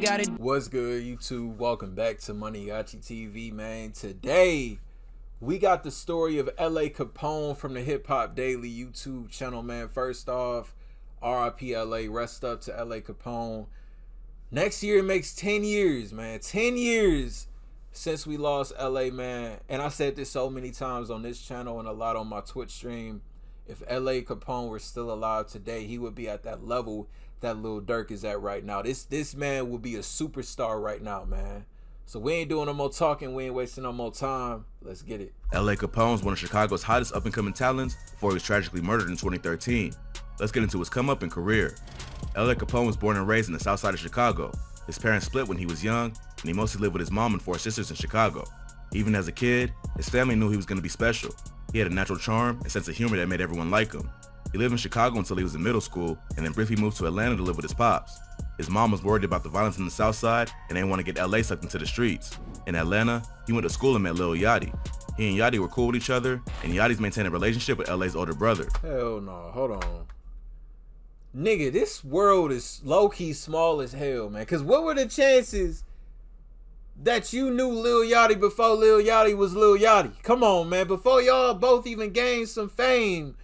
got it. What's good, YouTube? Welcome back to MANIACITV, man. Today, we got the story of LA Capone from the Hip Hop Daily YouTube channel, man. First off, RIP LA, rest up to LA Capone. Next year, it makes 10 years, man. 10 years since we lost LA, man. And I said this so many times on this channel and a lot on my Twitch stream. If LA Capone were still alive today, he would be at that level that Lil Durk is at right now. This man would be a superstar right now, man. So we ain't doing no more talking. We ain't wasting no more time. Let's get it. LA Capone is one of Chicago's hottest up-and-coming talents before he was tragically murdered in 2013. Let's get into his come-up and career. LA Capone was born and raised in the south side of Chicago. His parents split when he was young, and he mostly lived with his mom and 4 sisters in Chicago. Even as a kid, his family knew he was going to be special. He had a natural charm and sense of humor that made everyone like him. He lived in Chicago until he was in middle school, and then briefly moved to Atlanta to live with his pops. His mom was worried about the violence in the south side and didn't want to get LA sucked into the streets. In Atlanta, he went to school and met Lil Yachty. He and Yachty were cool with each other, and Yachty's maintained a relationship with LA's older brother. Hell no, hold on. Nigga, this world is low-key small as hell, man. Cause what were the chances that you knew Lil Yachty before Lil Yachty was Lil Yachty? Come on, man. Before y'all both even gained some fame.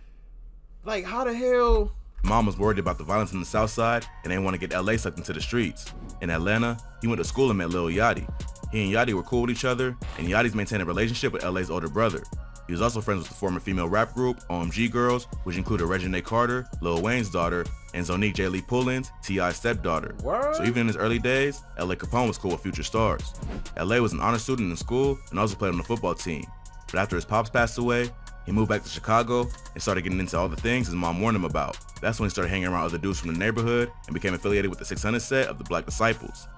Like, how the hell? Mom was worried about the violence in the south side and didn't want to get LA sucked into the streets. In Atlanta, he went to school and met Lil Yachty. He and Yachty were cool with each other, and Yachty's maintained a relationship with LA's older brother. He was also friends with the former female rap group OMG Girls, which included Reginae Carter, Lil Wayne's daughter, and Zonique J. Lee Pullins, T.I.'s stepdaughter. What? So even in his early days, LA Capone was cool with future stars. LA was an honor student in school and also played on the football team. But after his pops passed away, he moved back to Chicago and started getting into all the things his mom warned him about. That's when he started hanging around other dudes from the neighborhood and became affiliated with the 600 set of the Black Disciples.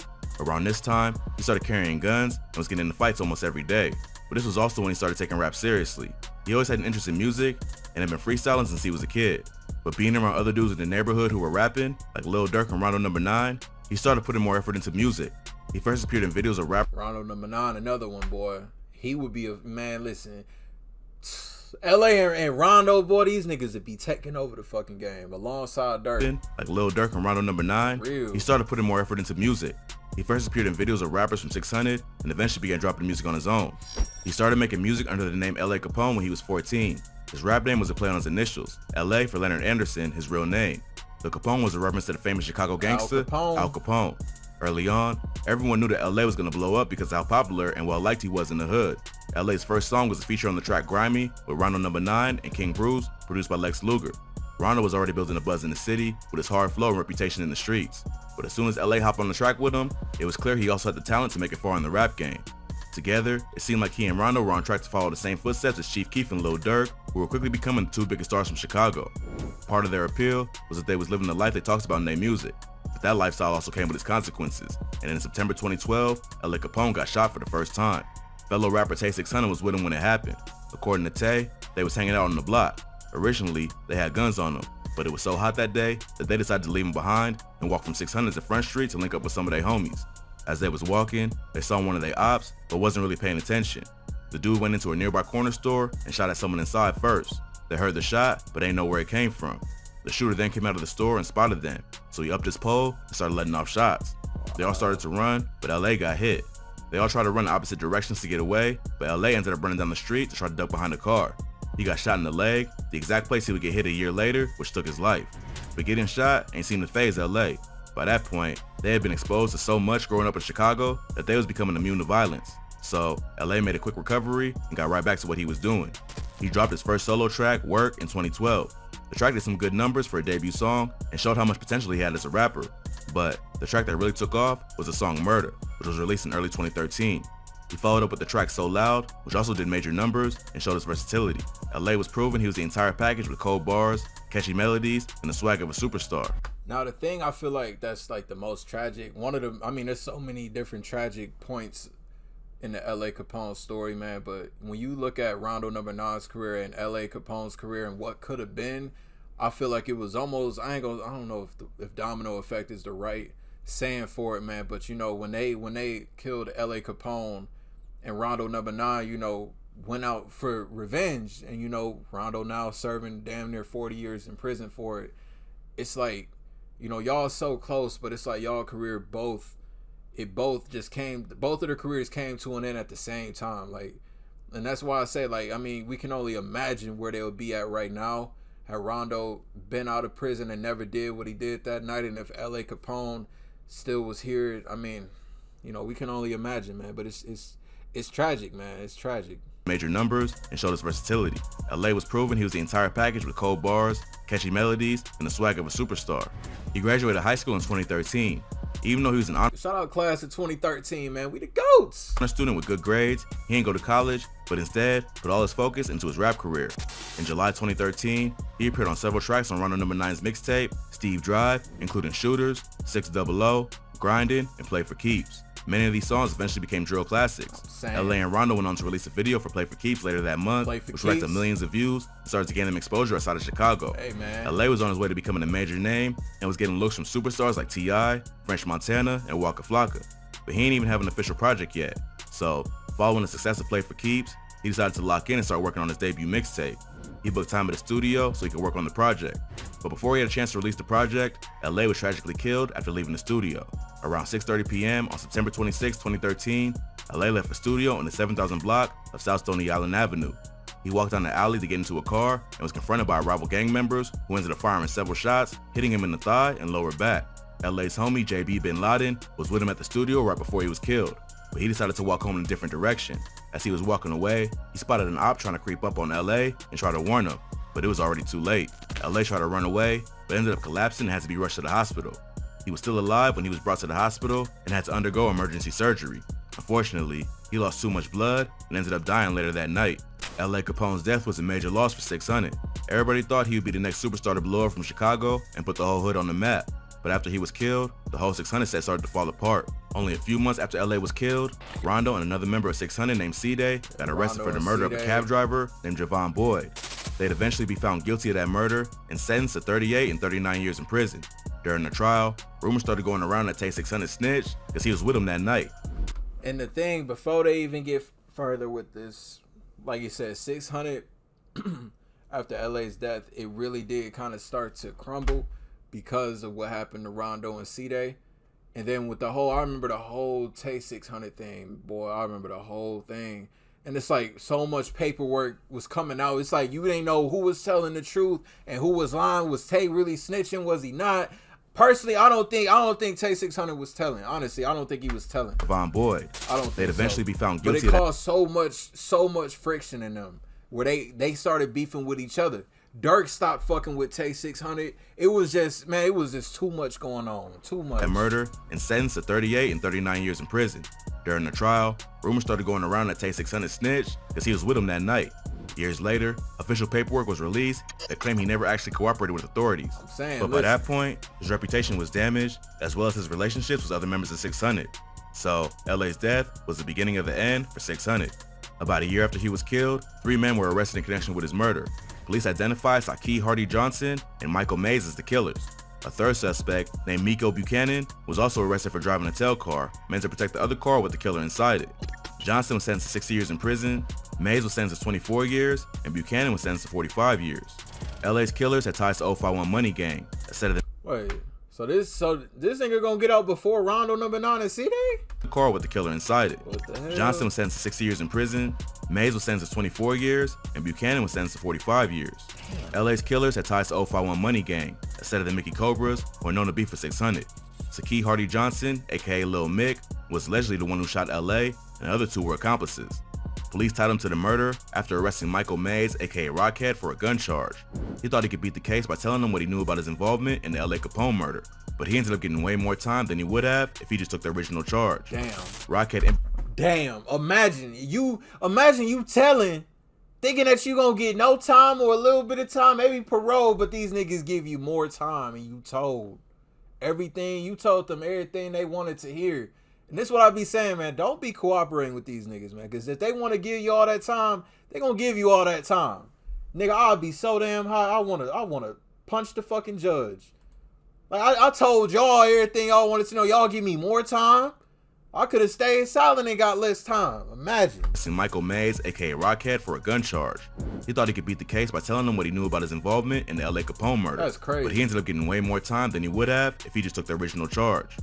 Around this time, he started carrying guns and was getting into fights almost every day. But this was also when he started taking rap seriously. He always had an interest in music and had been freestyling since he was a kid. But being around other dudes in the neighborhood who were rapping, like Lil Durk and Rondo No. 9, he started putting more effort into music. He first appeared in videos of rap. Rondo No. 9, another one, boy. He would be a man. Listen, LA and Rondo, boy, these niggas would be taking over the fucking game alongside Durk. Like Lil Durk and Rondo No. 9, Real. He started putting more effort into music. He first appeared in videos of rappers from 600 and eventually began dropping music on his own. He started making music under the name LA Capone when he was 14. His rap name was a play on his initials, LA for Leonard Anderson, his real name. The Capone was a reference to the famous Chicago gangster, Al Capone. Early on, everyone knew that LA was going to blow up because of how popular and well-liked he was in the hood. LA's first song was a feature on the track Grimy with Rondo No. 9 and King Bruce, produced by Lex Luger. Rondo was already building a buzz in the city with his hard flow and reputation in the streets. But as soon as LA hopped on the track with him, it was clear he also had the talent to make it far in the rap game. Together, it seemed like he and Rondo were on track to follow the same footsteps as Chief Keef and Lil Durk, who were quickly becoming the 2 biggest stars from Chicago. Part of their appeal was that they was living the life they talked about in their music. But that lifestyle also came with its consequences, and in September 2012, LA Capone got shot for the first time. Fellow rapper Tay 600 was with him when it happened. According to Tay, they was hanging out on the block. Originally, they had guns on them, but it was so hot that day that they decided to leave him behind and walk from 600 to Front Street to link up with some of their homies. As they was walking, they saw one of their ops, but wasn't really paying attention. The dude went into a nearby corner store and shot at someone inside first. They heard the shot, but ain't know where it came from. The shooter then came out of the store and spotted them, so he upped his pole and started letting off shots. They all started to run, but LA got hit. They all tried to run in opposite directions to get away, but LA ended up running down the street to try to duck behind a car. He got shot in the leg, the exact place he would get hit a year later, which took his life. But getting shot ain't seemed to faze LA. By that point, they had been exposed to so much growing up in Chicago that they was becoming immune to violence. So, LA made a quick recovery and got right back to what he was doing. He dropped his first solo track, Work, in 2012. The track did some good numbers for a debut song and showed how much potential he had as a rapper. But the track that really took off was the song Murder, which was released in early 2013. He followed up with the track So Loud, which also did major numbers and showed his versatility. LA was proving he was the entire package with cold bars, catchy melodies, and the swag of a superstar. Now, the thing I feel like that's like the most tragic, there's so many different tragic points in the LA Capone story, man, but when you look at Rondo No. 9's career and LA Capone's career and what could have been, I feel like it was almost, I don't know if domino effect is the right saying for it, man, but you know, when they killed LA Capone and Rondo No. 9, you know, went out for revenge, and you know, Rondo now serving damn near 40 years in prison for it. It's like, you know, y'all so close, but it's like y'all career both it both of their careers came to an end at the same time. Like, and that's why I say, like, I mean, we can only imagine where they would be at right now had Rondo been out of prison and never did what he did that night, and if L.A. Capone still was here. I mean, you know, we can only imagine, man. But it's tragic, man. It's tragic. Major numbers and showed his versatility. LA was proving he was the entire package with cold bars, catchy melodies, and the swag of a superstar. He graduated high school in 2013. Even though he was an honor Shout out class of 2013, man. We the GOATs. student with good grades, he didn't go to college, but instead put all his focus into his rap career. In July 2013, he appeared on several tracks on Rondo No. 9's mixtape, Steve Drive, including Shooters, 600, Grindin', and Play for Keeps. Many of these songs eventually became drill classics. LA and Rondo went on to release a video for Play for Keeps later that month, which racked up millions of views and started to gain him exposure outside of Chicago. Hey, man. LA was on his way to becoming a major name and was getting looks from superstars like T.I., French Montana, and Waka Flocka. But he ain't even have an official project yet. So, following the success of Play for Keeps, he decided to lock in and start working on his debut mixtape. He booked time at the studio so he could work on the project. But before he had a chance to release the project, LA was tragically killed after leaving the studio. Around 6:30 p.m. on September 26, 2013, LA left the studio on the 7,000 block of South Stony Island Avenue. He walked down the alley to get into a car and was confronted by rival gang members who ended up firing several shots, hitting him in the thigh and lower back. LA's homie JB Bin Laden was with him at the studio right before he was killed, but he decided to walk home in a different direction. As he was walking away, he spotted an op trying to creep up on LA and try to warn him, but it was already too late. LA tried to run away, but ended up collapsing and had to be rushed to the hospital. He was still alive when he was brought to the hospital and had to undergo emergency surgery. Unfortunately, he lost too much blood and ended up dying later that night. L.A. Capone's death was a major loss for 600. Everybody thought he would be the next superstar to blow up from Chicago and put the whole hood on the map. But after he was killed, the whole 600 set started to fall apart. Only a few months after L.A. was killed, Rondo and another member of 600 named C-Day got arrested for the murder of a cab driver named Javon Boyd. They'd eventually be found guilty of that murder and sentenced to 38 and 39 years in prison. During the trial, rumors started going around that Tay 600 snitched because he was with him that night. And the thing, before they even get further with this, like you said, 600, after LA's death, it really did kind of start to crumble because of what happened to Rondo and C-Day. And then with the whole, I remember the whole Tay 600 thing, boy, I remember the whole thing. And it's like so much paperwork was coming out. It's like you didn't know who was telling the truth and who was lying. Was Tay really snitching? Was he not? Personally, I don't think Tay 600 was telling. Honestly, I don't think he was telling. Javon Boyd. I don't think They'd eventually be found guilty. But it caused so much friction in them where they started beefing with each other. Dirk stopped fucking with Tay 600. It was just, man, it was just too much going on. Too much. That murder and sentenced to 38 and 39 years in prison. During the trial, rumors started going around that Tay 600 snitched because he was with him that night. Years later, official paperwork was released that claimed he never actually cooperated with authorities. But by that point, his reputation was damaged, as well as his relationships with other members of 600. So, LA's death was the beginning of the end for 600. About a year after he was killed, 3 men were arrested in connection with his murder. Police identified Saki Hardy Johnson and Michael Mays as the killers. A third suspect, named Miko Buchanan, was also arrested for driving a tail car, meant to protect the other car with the killer inside it. Johnson was sentenced to 60 years in prison, Mays was sentenced to 24 years, and Buchanan was sentenced to 45 years. LA's killers had ties to 051 Money Gang, a set of the Wait, so this nigga gonna get out before Rondo No. 9 and C-Day? car with the killer inside it. What the hell? Johnson was sentenced to 60 years in prison, Mays was sentenced to 24 years, and Buchanan was sentenced to 45 years. LA's killers had ties to 051 Money Gang, a set of the Mickey Cobras, who are known to be for 600. Saki Hardy Johnson, aka Lil Mick, was allegedly the one who shot LA, and the other 2 were accomplices. Police tied him to the murder after arresting Michael Mays, aka Rockhead, for a gun charge. He thought he could beat the case by telling them what he knew about his involvement in the LA Capone murder, but he ended up getting way more time than he would have if he just took the original charge. Damn. Rockhead. Damn. Imagine you telling, thinking that you gonna get no time or a little bit of time, maybe parole, but these niggas give you more time and you told them everything they wanted to hear. And this is what I be saying, man. Don't be cooperating with these niggas, man. Because if they want to give you all that time, they gonna give you all that time. Nigga, I'll be so damn high. I wanna punch the fucking judge. Like I told y'all everything y'all wanted to know. Y'all give me more time. I could have stayed silent and got less time. Imagine. Arresting Michael Mays, aka Rockhead, for a gun charge. He thought he could beat the case by telling them what he knew about his involvement in the LA Capone murder. That's crazy. But he ended up getting way more time than he would have if he just took the original charge.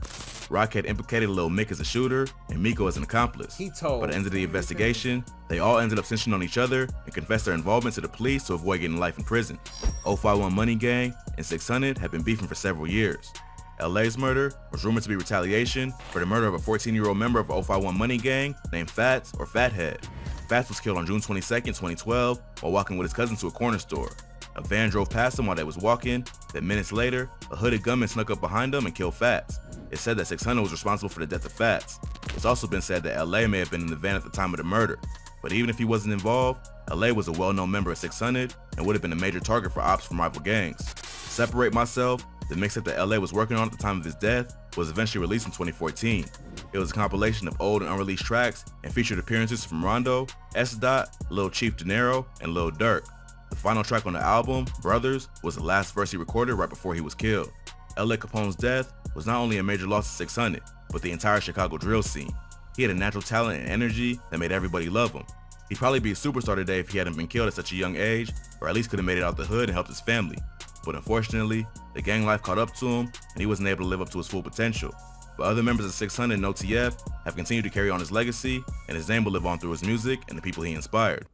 Rockhead implicated Lil Mick as a shooter and Miko as an accomplice. He told. By the end of the investigation, they all ended up snitching on each other and confessed their involvement to the police to avoid getting life in prison. 051 Money Gang and 600 had been beefing for several years. LA's murder was rumored to be retaliation for the murder of a 14-year-old member of 051 Money Gang named Fats or Fathead. Fats was killed on June 22, 2012 while walking with his cousin to a corner store. A van drove past him while they was walking, then minutes later, a hooded gunman snuck up behind them and killed Fats. It's said that 600 was responsible for the death of Fats. It's also been said that LA may have been in the van at the time of the murder. But even if he wasn't involved, LA was a well-known member of 600 and would have been a major target for ops from rival gangs. To Separate Myself, the mixtape that LA was working on at the time of his death, was eventually released in 2014. It was a compilation of old and unreleased tracks and featured appearances from Rondo, S. Dot, Lil Chief Dinero, and Lil Durk. The final track on the album, Brothers, was the last verse he recorded right before he was killed. LA Capone's death was not only a major loss to 600, but the entire Chicago drill scene. He had a natural talent and energy that made everybody love him. He'd probably be a superstar today if he hadn't been killed at such a young age, or at least could have made it out the hood and helped his family. But unfortunately, the gang life caught up to him and he wasn't able to live up to his full potential. But other members of 600 and OTF have continued to carry on his legacy, and his name will live on through his music and the people he inspired.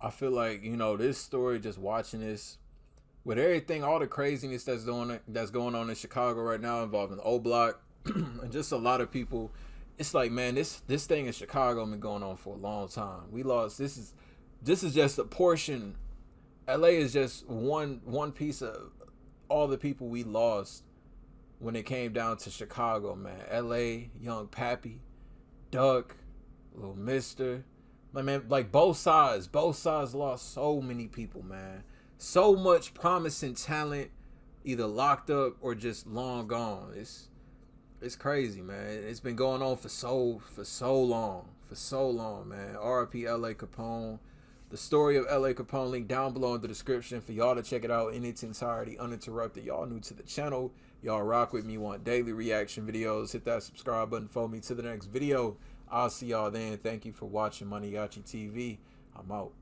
I feel like, this story, just watching this, with everything, all the craziness that's going on in Chicago right now involving the O Block and just a lot of people, it's like, man, this thing in Chicago been going on for a long time. We lost, this is just a portion. LA is just one piece of all the people we lost when it came down to Chicago, man. LA, Young Pappy, Duck, Little Mister. Like both sides lost so many people, man. So much promising talent either locked up or just long gone. It's crazy, man. It's been going on for so long, man. R.I.P. LA Capone. The story of LA Capone, link down below in the description for y'all to check it out in its entirety, uninterrupted. Y'all new to the channel, y'all rock with me, want daily reaction videos, hit that subscribe button for me. To the next video, I'll see y'all then. Thank you for watching Maniaci TV. I'm out.